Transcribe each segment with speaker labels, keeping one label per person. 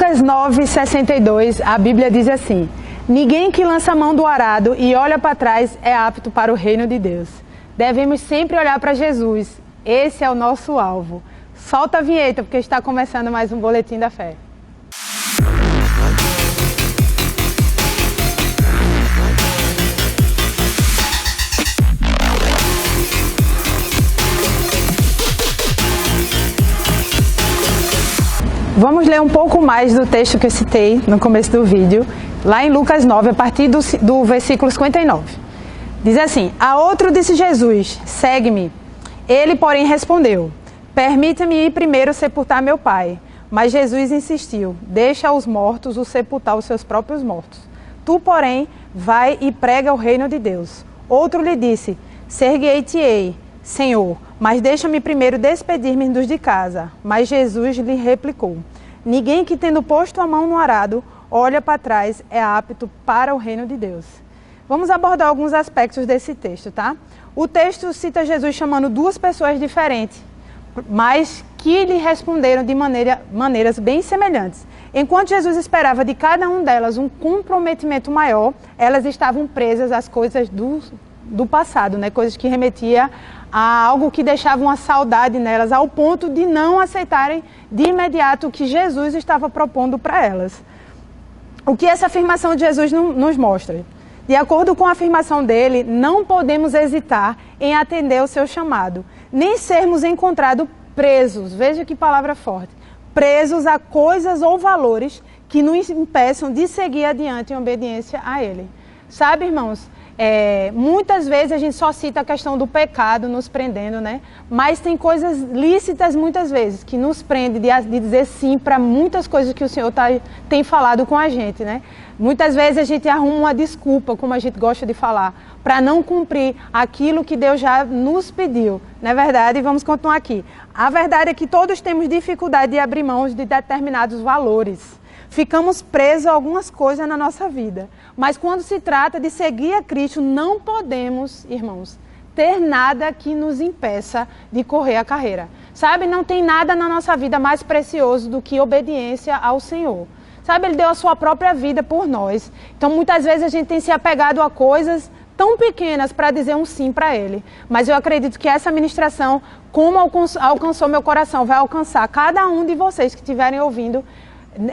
Speaker 1: Lucas 9:62, a Bíblia diz assim: ninguém que lança a mão do arado e olha para trás é apto para o reino de Deus. Devemos sempre olhar para Jesus. Esse é o nosso alvo. Solta a vinheta, porque está começando mais um Boletim da Fé. Vamos ler um pouco mais do texto que eu citei no começo do vídeo, lá em Lucas 9, a partir do versículo 59. Diz assim: a outro disse Jesus: segue-me. Ele, porém, respondeu: permita-me ir primeiro sepultar meu pai. Mas Jesus insistiu: deixa aos mortos o sepultar os seus próprios mortos. Tu, porém, vai e prega o reino de Deus. Outro lhe disse: ser-guei-te-ei, Senhor, mas deixa-me primeiro despedir-me dos de casa. Mas Jesus lhe replicou: ninguém que tendo posto a mão no arado, olha para trás, é apto para o reino de Deus. Vamos abordar alguns aspectos desse texto, tá? O texto cita Jesus chamando duas pessoas diferentes, mas que lhe responderam de maneiras bem semelhantes. Enquanto Jesus esperava de cada um delas um comprometimento maior, elas estavam presas às coisas do passado, né? Coisas que remetiam a algo que deixava uma saudade nelas, ao ponto de não aceitarem de imediato o que Jesus estava propondo para elas. O que essa afirmação de Jesus nos mostra? De acordo com a afirmação dele, não podemos hesitar em atender o seu chamado, nem sermos encontrados presos, veja que palavra forte, presos a coisas ou valores que nos impeçam de seguir adiante em obediência a ele. Sabe, irmãos, muitas vezes a gente só cita a questão do pecado nos prendendo, né? Mas tem coisas lícitas muitas vezes que nos prende de dizer sim para muitas coisas que o Senhor tem falado com a gente, né? Muitas vezes a gente arruma uma desculpa, como a gente gosta de falar, para não cumprir aquilo que Deus já nos pediu, não é verdade? E vamos continuar aqui. A verdade é que todos temos dificuldade de abrir mãos de determinados valores. Ficamos presos a algumas coisas na nossa vida. Mas quando se trata de seguir a Cristo, não podemos, irmãos, ter nada que nos impeça de correr a carreira. Sabe, não tem nada na nossa vida mais precioso do que obediência ao Senhor. Sabe, Ele deu a sua própria vida por nós. Então, muitas vezes a gente tem se apegado a coisas tão pequenas para dizer um sim para Ele. Mas eu acredito que essa ministração, como alcançou meu coração, vai alcançar cada um de vocês que estiverem ouvindo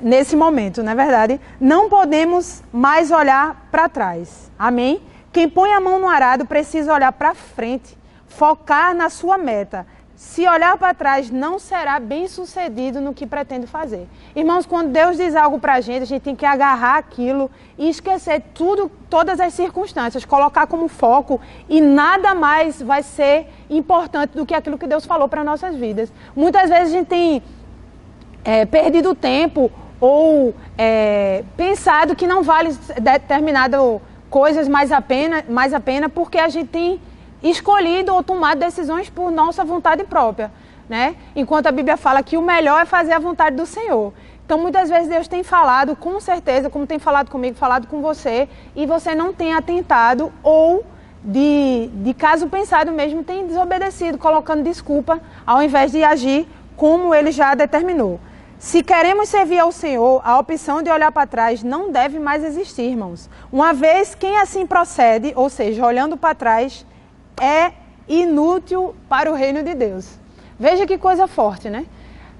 Speaker 1: nesse momento, não é verdade? Não podemos mais olhar para trás. Amém? Quem põe a mão no arado precisa olhar para frente, focar na sua meta. Se olhar para trás, não será bem sucedido no que pretende fazer. Irmãos, quando Deus diz algo para a gente tem que agarrar aquilo e esquecer todas as circunstâncias, colocar como foco, e nada mais vai ser importante do que aquilo que Deus falou para nossas vidas. Muitas vezes a gente tem perdido tempo ou pensado que não vale determinada coisas mais a pena porque a gente tem escolhido ou tomado decisões por nossa vontade própria, né? Enquanto a Bíblia fala que o melhor é fazer a vontade do Senhor. Então, muitas vezes Deus tem falado, com certeza, como tem falado comigo, falado com você, e você não tem atentado ou, de caso pensado mesmo, tem desobedecido, colocando desculpa, ao invés de agir como Ele já determinou. Se queremos servir ao Senhor, a opção de olhar para trás não deve mais existir, irmãos. Uma vez quem assim procede, ou seja, olhando para trás, é inútil para o reino de Deus. Veja que coisa forte, né?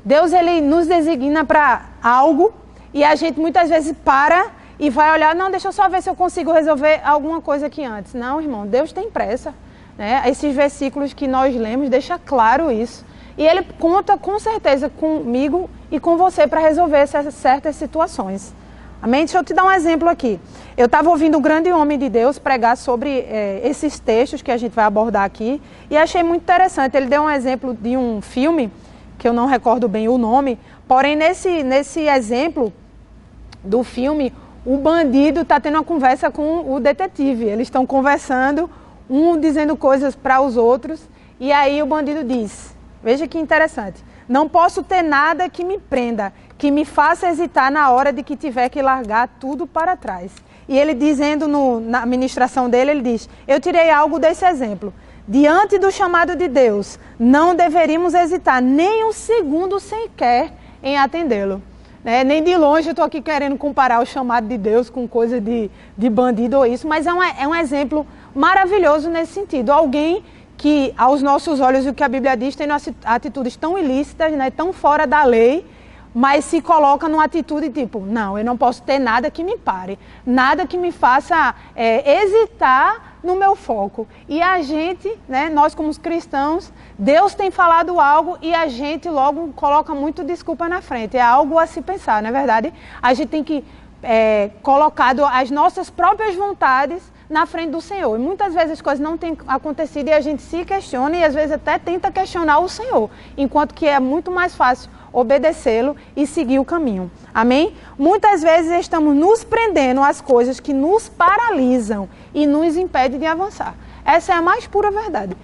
Speaker 1: Deus, Ele nos designa para algo e a gente muitas vezes para e vai olhar, não, deixa eu só ver se eu consigo resolver alguma coisa aqui antes. Não, irmão, Deus tem pressa, né? Esses versículos que nós lemos deixam claro isso. E Ele conta com certeza comigo e com você para resolver essas certas situações. Amém? Deixa eu te dar um exemplo aqui. Eu estava ouvindo um grande homem de Deus pregar sobre esses textos que a gente vai abordar aqui e achei muito interessante. Ele deu um exemplo de um filme, que eu não recordo bem o nome, porém nesse exemplo do filme, o bandido está tendo uma conversa com o detetive. Eles estão conversando, um dizendo coisas para os outros, e aí o bandido diz, veja que interessante: não posso ter nada que me prenda, que me faça hesitar na hora de que tiver que largar tudo para trás. E ele dizendo na ministração dele, ele diz: eu tirei algo desse exemplo. Diante do chamado de Deus, não deveríamos hesitar nem um segundo sequer em atendê-lo. né? Nem de longe eu estou aqui querendo comparar o chamado de Deus com coisa de bandido ou isso, mas é um exemplo maravilhoso nesse sentido. Alguém que, aos nossos olhos, o que a Bíblia diz, tem atitudes tão ilícitas, né, tão fora da lei, mas se coloca numa atitude tipo, não, eu não posso ter nada que me pare, nada que me faça hesitar no meu foco. E a gente, né, nós como cristãos, Deus tem falado algo e a gente logo coloca muito desculpa na frente. É algo a se pensar, não é verdade? A gente tem que colocar as nossas próprias vontades na frente do Senhor. E muitas vezes as coisas não têm acontecido e a gente se questiona e às vezes até tenta questionar o Senhor, enquanto que é muito mais fácil obedecê-lo e seguir o caminho. Amém? Muitas vezes estamos nos prendendo às coisas que nos paralisam e nos impedem de avançar. Essa é a mais pura verdade.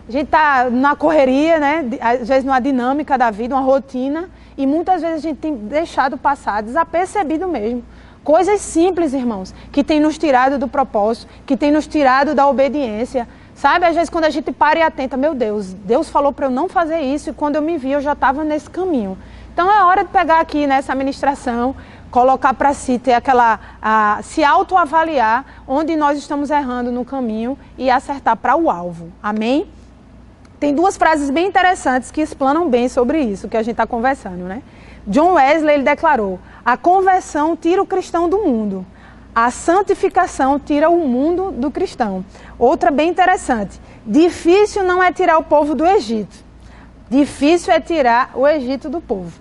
Speaker 1: A gente está na correria, né? Às vezes numa dinâmica da vida, uma rotina, e muitas vezes a gente tem deixado passar, desapercebido mesmo. Coisas simples, irmãos, que tem nos tirado do propósito, que tem nos tirado da obediência. Sabe, às vezes quando a gente para e atenta, meu Deus, Deus falou para eu não fazer isso e quando eu me vi eu já estava nesse caminho. Então é hora de pegar aqui nessa ministração, colocar para si, ter se autoavaliar onde nós estamos errando no caminho e acertar para o alvo. Amém? Tem duas frases bem interessantes que explanam bem sobre isso que a gente está conversando, né? John Wesley, ele declarou, a conversão tira o cristão do mundo. A santificação tira o mundo do cristão. Outra bem interessante. Difícil não é tirar o povo do Egito. Difícil é tirar o Egito do povo.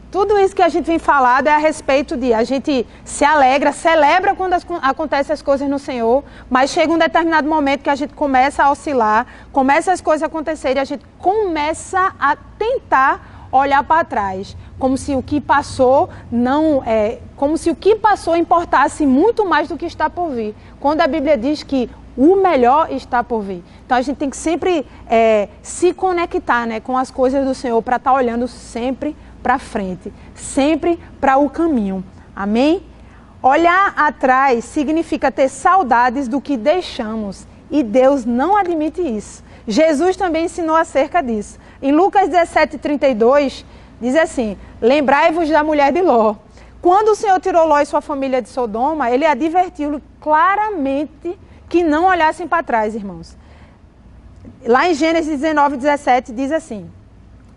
Speaker 1: Tudo isso que a gente vem falado é a respeito de a gente se alegra, celebra quando acontecem as coisas no Senhor, mas chega um determinado momento que a gente começa a oscilar, começa as coisas a acontecerem e a gente começa a tentar olhar para trás, como se o que passou importasse muito mais do que está por vir. Quando a Bíblia diz que o melhor está por vir. Então a gente tem que sempre se conectar, né, com as coisas do Senhor para estar olhando sempre para frente, sempre para o caminho. Amém? Olhar atrás significa ter saudades do que deixamos e Deus não admite isso. Jesus também ensinou acerca disso. Em Lucas 17:32, diz assim, lembrai-vos da mulher de Ló. Quando o Senhor tirou Ló e sua família de Sodoma, ele advertiu claramente que não olhassem para trás, irmãos. Lá em Gênesis 19:17 diz assim,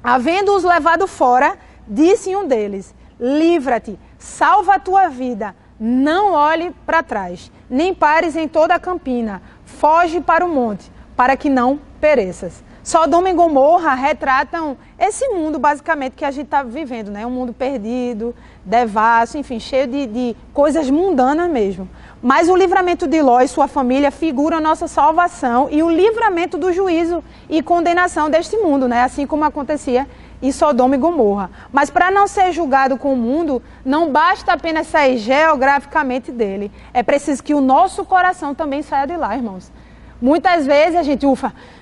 Speaker 1: havendo-os levado fora, disse um deles, livra-te, salva a tua vida, não olhe para trás, nem pares em toda a campina, foge para o monte, para que não pereças. Sodoma e Gomorra retratam esse mundo, basicamente, que a gente está vivendo, né? Um mundo perdido, devasso, enfim, cheio de coisas mundanas mesmo. Mas o livramento de Ló e sua família figura a nossa salvação e o livramento do juízo e condenação deste mundo, né? Assim como acontecia em Sodoma e Gomorra. Mas para não ser julgado com o mundo, não basta apenas sair geograficamente dele. É preciso que o nosso coração também saia de lá, irmãos. Muitas vezes a gente,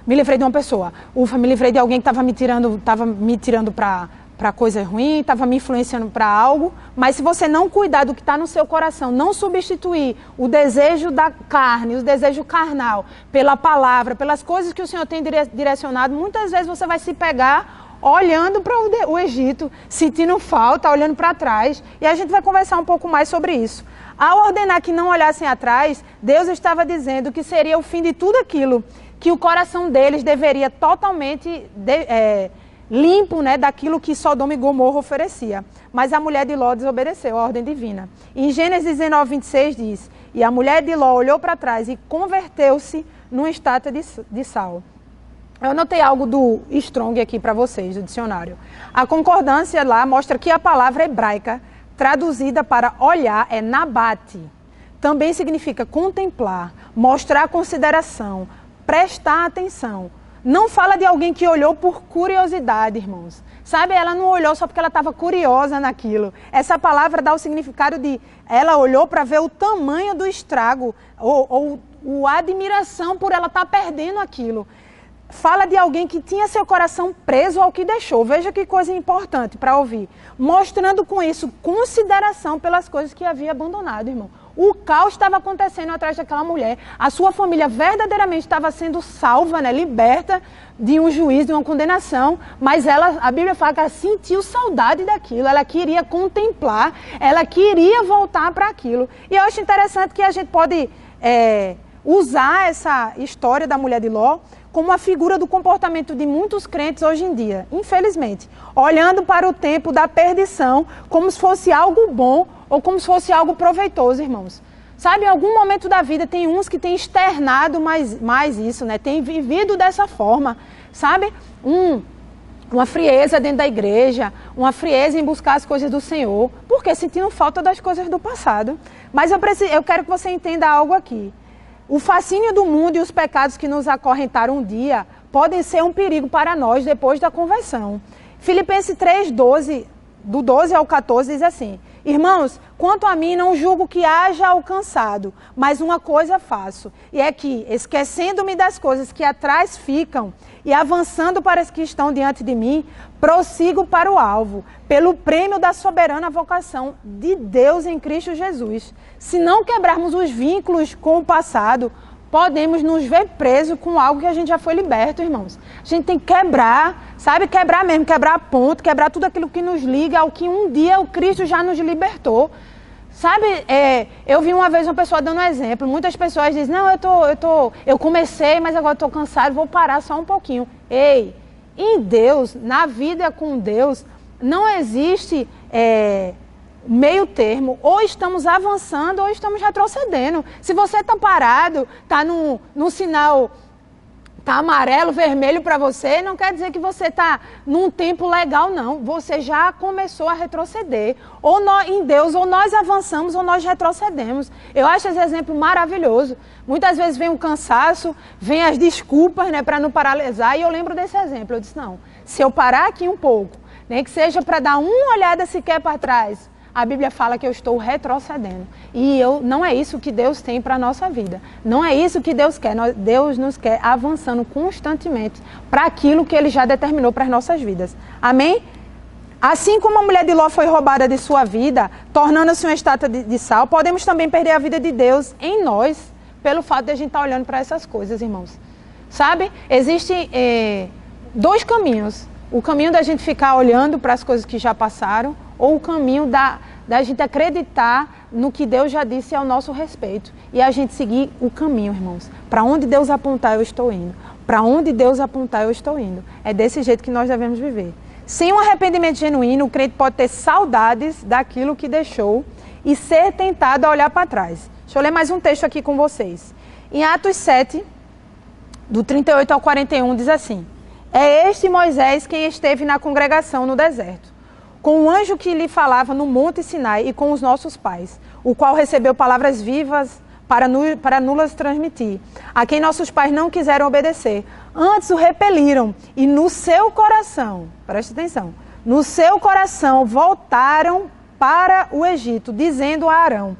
Speaker 1: me livrei de uma pessoa, me livrei de alguém que estava me tirando para coisa ruim, estava me influenciando para algo, mas se você não cuidar do que está no seu coração, não substituir o desejo da carne, o desejo carnal, pela palavra, pelas coisas que o Senhor tem direcionado, muitas vezes você vai se pegar olhando para o Egito, sentindo falta, olhando para trás, e a gente vai conversar um pouco mais sobre isso. Ao ordenar que não olhassem atrás, Deus estava dizendo que seria o fim de tudo aquilo, que o coração deles deveria totalmente limpo, né, daquilo que Sodoma e Gomorra oferecia. Mas a mulher de Ló desobedeceu a ordem divina. Em Gênesis 19:26 diz, e a mulher de Ló olhou para trás e converteu-se numa estátua de sal. Eu anotei algo do Strong aqui para vocês, do dicionário. A concordância lá mostra que a palavra hebraica traduzida para olhar é nabate. Também significa contemplar, mostrar consideração, prestar atenção. Não fala de alguém que olhou por curiosidade, irmãos. Sabe, ela não olhou só porque ela estava curiosa naquilo. Essa palavra dá o significado de ela olhou para ver o tamanho do estrago ou a admiração por ela estar perdendo aquilo. Fala de alguém que tinha seu coração preso ao que deixou. Veja que coisa importante para ouvir. Mostrando com isso consideração pelas coisas que havia abandonado, irmão. O caos estava acontecendo atrás daquela mulher. A sua família verdadeiramente estava sendo salva, né, liberta de um juízo, de uma condenação. Mas ela, a Bíblia fala que ela sentiu saudade daquilo. Ela queria contemplar, ela queria voltar para aquilo. E eu acho interessante que a gente pode usar essa história da mulher de Ló como uma figura do comportamento de muitos crentes hoje em dia, infelizmente, olhando para o tempo da perdição como se fosse algo bom ou como se fosse algo proveitoso, irmãos. Sabe, em algum momento da vida tem uns que têm externado mais isso, né? Tem vivido dessa forma, sabe? Uma frieza dentro da igreja, uma frieza em buscar as coisas do Senhor, porque sentindo falta das coisas do passado. Mas eu quero que você entenda algo aqui. O fascínio do mundo e os pecados que nos acorrentaram um dia podem ser um perigo para nós depois da conversão. Filipenses 3:12, do 12 ao 14, diz assim: irmãos, quanto a mim não julgo que haja alcançado, mas uma coisa faço, e é que, esquecendo-me das coisas que atrás ficam e avançando para as que estão diante de mim, prossigo para o alvo, pelo prêmio da soberana vocação de Deus em Cristo Jesus. Se não quebrarmos os vínculos com o passado, podemos nos ver presos com algo que a gente já foi liberto, irmãos. A gente tem que quebrar, sabe? Quebrar mesmo, quebrar a ponte, quebrar tudo aquilo que nos liga ao que um dia o Cristo já nos libertou. Sabe, eu vi uma vez uma pessoa dando um exemplo. Muitas pessoas dizem, não, eu comecei, mas agora estou cansado, vou parar só um pouquinho. Ei, em Deus, na vida com Deus, não existe meio termo. Ou estamos avançando ou estamos retrocedendo. Se você está parado, está no sinal, está amarelo, vermelho para você, não quer dizer que você está num tempo legal, não. Você já começou a retroceder. Ou em Deus, ou nós avançamos ou nós retrocedemos. Eu acho esse exemplo maravilhoso. Muitas vezes vem o cansaço, vem as desculpas, né, para não paralisar. E eu lembro desse exemplo. Eu disse, não, se eu parar aqui um pouco, nem que seja para dar uma olhada sequer para trás, a Bíblia fala que eu estou retrocedendo. E não é isso que Deus tem para a nossa vida. Não é isso que Deus quer. Deus nos quer avançando constantemente para aquilo que Ele já determinou para as nossas vidas. Amém? Assim como a mulher de Ló foi roubada de sua vida, tornando-se uma estátua de sal, podemos também perder a vida de Deus em nós, pelo fato de a gente estar olhando para essas coisas, irmãos. Sabe? Existem dois caminhos. O caminho da gente ficar olhando para as coisas que já passaram, ou o caminho da gente acreditar no que Deus já disse ao nosso respeito. E a gente seguir o caminho, irmãos. Para onde Deus apontar, eu estou indo. Para onde Deus apontar, eu estou indo. É desse jeito que nós devemos viver. Sem um arrependimento genuíno, o crente pode ter saudades daquilo que deixou e ser tentado a olhar para trás. Deixa eu ler mais um texto aqui com vocês. Em Atos 7, do 38 ao 41, diz assim: é este Moisés quem esteve na congregação no deserto, com o anjo que lhe falava no monte Sinai e com os nossos pais, o qual recebeu palavras vivas para nulas transmitir, a quem nossos pais não quiseram obedecer, antes o repeliram e no seu coração, preste atenção, no seu coração voltaram para o Egito, dizendo a Arão: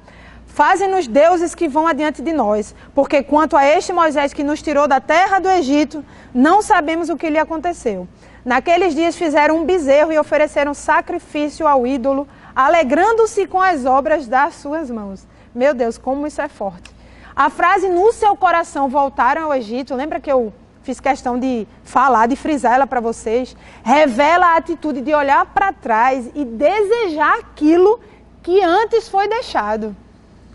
Speaker 1: faze-nos deuses que vão adiante de nós, porque quanto a este Moisés que nos tirou da terra do Egito, não sabemos o que lhe aconteceu. Naqueles dias fizeram um bezerro e ofereceram sacrifício ao ídolo, alegrando-se com as obras das suas mãos. Meu Deus, como isso é forte. A frase no seu coração voltaram ao Egito, lembra que eu fiz questão de falar, de frisar ela para vocês? Revela a atitude de olhar para trás e desejar aquilo que antes foi deixado.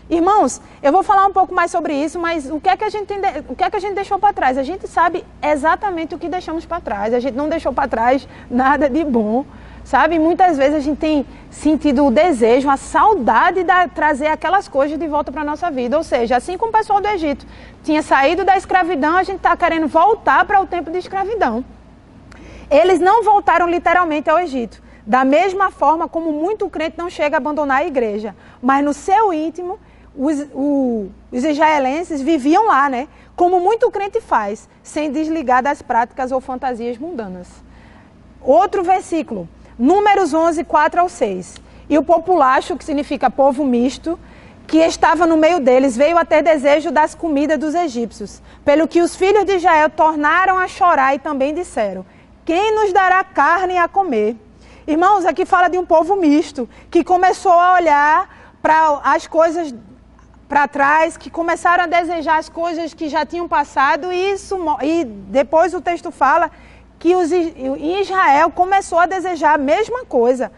Speaker 1: Irmãos, eu vou falar um pouco mais sobre isso, mas o que é que a gente deixou para trás? A gente sabe exatamente o que deixamos para trás. A gente não deixou para trás nada de bom, sabe? Muitas vezes a gente tem sentido o desejo, a saudade de trazer aquelas coisas de volta para a nossa vida. Ou seja, assim como o pessoal do Egito tinha saído da escravidão, a gente está querendo voltar para o tempo de escravidão. Eles não voltaram literalmente ao Egito. Da mesma forma como muito crente não chega a abandonar a igreja, mas no seu íntimo, os israelenses viviam lá, né? Como muito crente faz, sem desligar das práticas ou fantasias mundanas. Outro versículo, Números 11, 4 ao 6. E o populacho, que significa povo misto, que estava no meio deles, veio a ter desejo das comidas dos egípcios, pelo que os filhos de Israel tornaram a chorar e também disseram: quem nos dará carne a comer? Irmãos, aqui fala de um povo misto, que começou a olhar para as coisas para trás, que começaram a desejar as coisas que já tinham passado, e depois o texto fala que Israel começou a desejar a mesma coisa.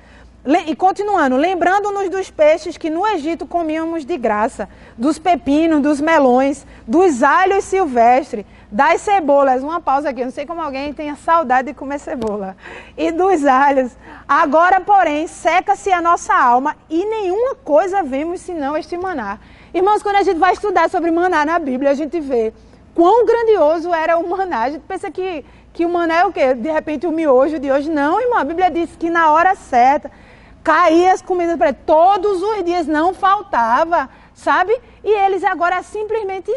Speaker 1: E continuando, lembrando-nos dos peixes que no Egito comíamos de graça, dos pepinos, dos melões, dos alhos silvestres, das cebolas, uma pausa aqui, não sei como alguém tenha saudade de comer cebola, e dos alhos. Agora, porém, seca-se a nossa alma e nenhuma coisa vemos senão este maná. Irmãos, quando a gente vai estudar sobre maná na Bíblia, a gente vê quão grandioso era o maná. A gente pensa que o maná é o quê? De repente o miojo de hoje. Não, irmão, a Bíblia diz que na hora certa caía as comidas para ele. Todos os dias não faltava, sabe? E eles agora simplesmente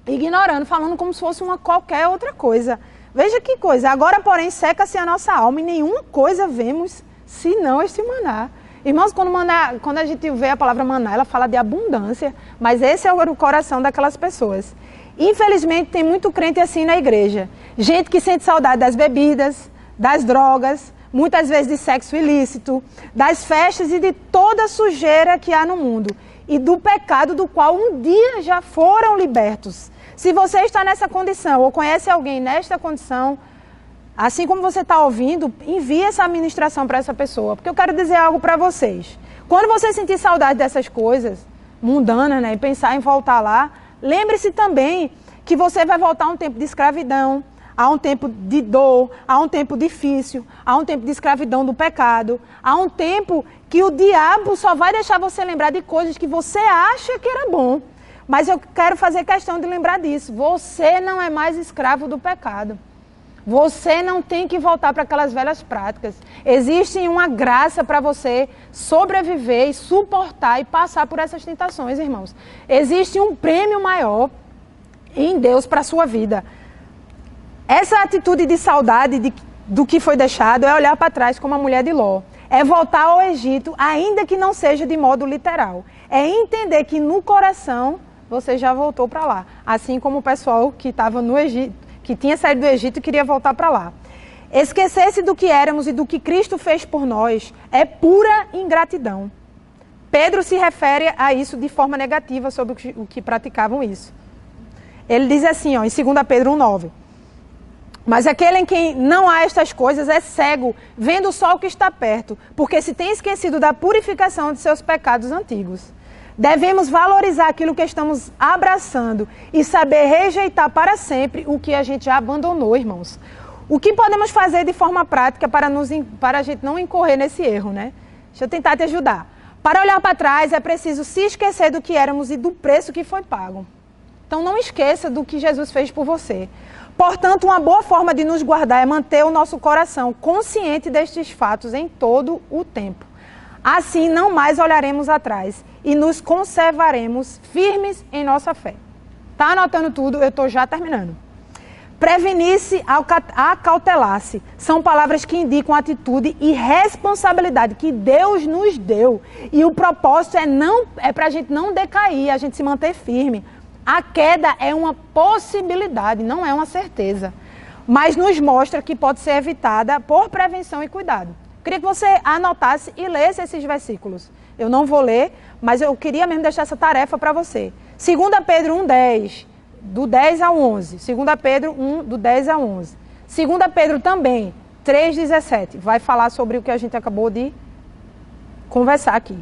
Speaker 1: ignorando, falando como se fosse uma qualquer outra coisa. Veja que coisa. Agora, porém, seca-se a nossa alma e nenhuma coisa vemos senão este maná. Irmãos, quando a gente vê a palavra maná, ela fala de abundância, mas esse é o coração daquelas pessoas. Infelizmente, tem muito crente assim na igreja. Gente que sente saudade das bebidas, das drogas, muitas vezes de sexo ilícito, das festas e de toda a sujeira que há no mundo. E do pecado do qual um dia já foram libertos. Se você está nessa condição ou conhece alguém nesta condição, assim como você está ouvindo, envie essa ministração para essa pessoa. Porque eu quero dizer algo para vocês. Quando você sentir saudade dessas coisas mundanas, né, e pensar em voltar lá, lembre-se também que você vai voltar a um tempo de escravidão, a um tempo de dor, a um tempo difícil, a um tempo de escravidão do pecado, a um tempo que o diabo só vai deixar você lembrar de coisas que você acha que era bom. Mas eu quero fazer questão de lembrar disso. Você não é mais escravo do pecado. Você não tem que voltar para aquelas velhas práticas. Existe uma graça para você sobreviver e suportar e passar por essas tentações, irmãos. Existe um prêmio maior em Deus para a sua vida. Essa atitude de saudade do que foi deixado é olhar para trás como a mulher de Ló. É voltar ao Egito, ainda que não seja de modo literal. É entender que no coração você já voltou para lá. Assim como o pessoal que estava no Egito, que tinha saído do Egito e queria voltar para lá. Esquecer-se do que éramos e do que Cristo fez por nós é pura ingratidão. Pedro se refere a isso de forma negativa sobre o que praticavam isso. Ele diz assim, ó, em 2 Pedro 1,9. Mas aquele em quem não há estas coisas é cego, vendo só o que está perto, porque se tem esquecido da purificação de seus pecados antigos. Devemos valorizar aquilo que estamos abraçando e saber rejeitar para sempre o que a gente já abandonou, irmãos. O que podemos fazer de forma prática para a gente não incorrer nesse erro, né? Deixa eu tentar te ajudar. Para olhar para trás é preciso se esquecer do que éramos e do preço que foi pago. Então não esqueça do que Jesus fez por você. Portanto, uma boa forma de nos guardar é manter o nosso coração consciente destes fatos em todo o tempo. Assim, não mais olharemos atrás e nos conservaremos firmes em nossa fé. Tá anotando tudo? Eu estou já terminando. Prevenir-se, acautelar-se, são palavras que indicam atitude e responsabilidade que Deus nos deu. E o propósito é para a gente não decair, a gente se manter firme. A queda é uma possibilidade, não é uma certeza. Mas nos mostra que pode ser evitada por prevenção e cuidado. Queria que você anotasse e lesse esses versículos. Eu não vou ler, mas eu queria mesmo deixar essa tarefa para você. 2 Pedro 1,10, do 10 ao 11. 2 Pedro 1, do 10 ao 11. 2 Pedro também, 3,17. Vai falar sobre o que a gente acabou de conversar aqui.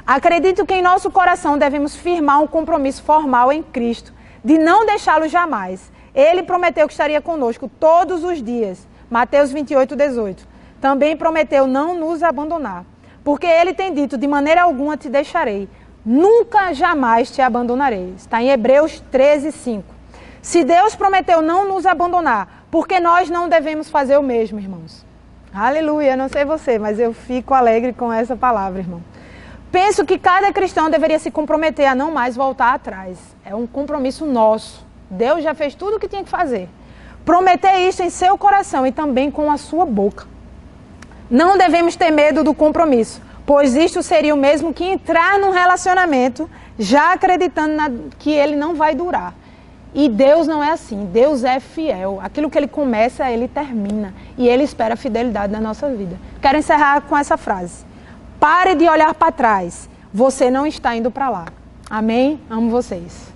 Speaker 1: Acredito que em nosso coração devemos firmar um compromisso formal em Cristo, de não deixá-lo jamais. Ele prometeu que estaria conosco todos os dias. Mateus 28,18. Também prometeu não nos abandonar. Porque ele tem dito, de maneira alguma te deixarei. Nunca, jamais te abandonarei. Está em Hebreus 13,5. Se Deus prometeu não nos abandonar, por que nós não devemos fazer o mesmo, irmãos? Aleluia, não sei você, mas eu fico alegre com essa palavra, irmão. Penso que cada cristão deveria se comprometer a não mais voltar atrás. É um compromisso nosso. Deus já fez tudo o que tinha que fazer. Prometer isso em seu coração e também com a sua boca. Não devemos ter medo do compromisso, pois isto seria o mesmo que entrar num relacionamento já acreditando que ele não vai durar. E Deus não é assim, Deus é fiel. Aquilo que ele começa, ele termina. E ele espera a fidelidade na nossa vida. Quero encerrar com essa frase. Pare de olhar para trás, você não está indo para lá. Amém? Amo vocês.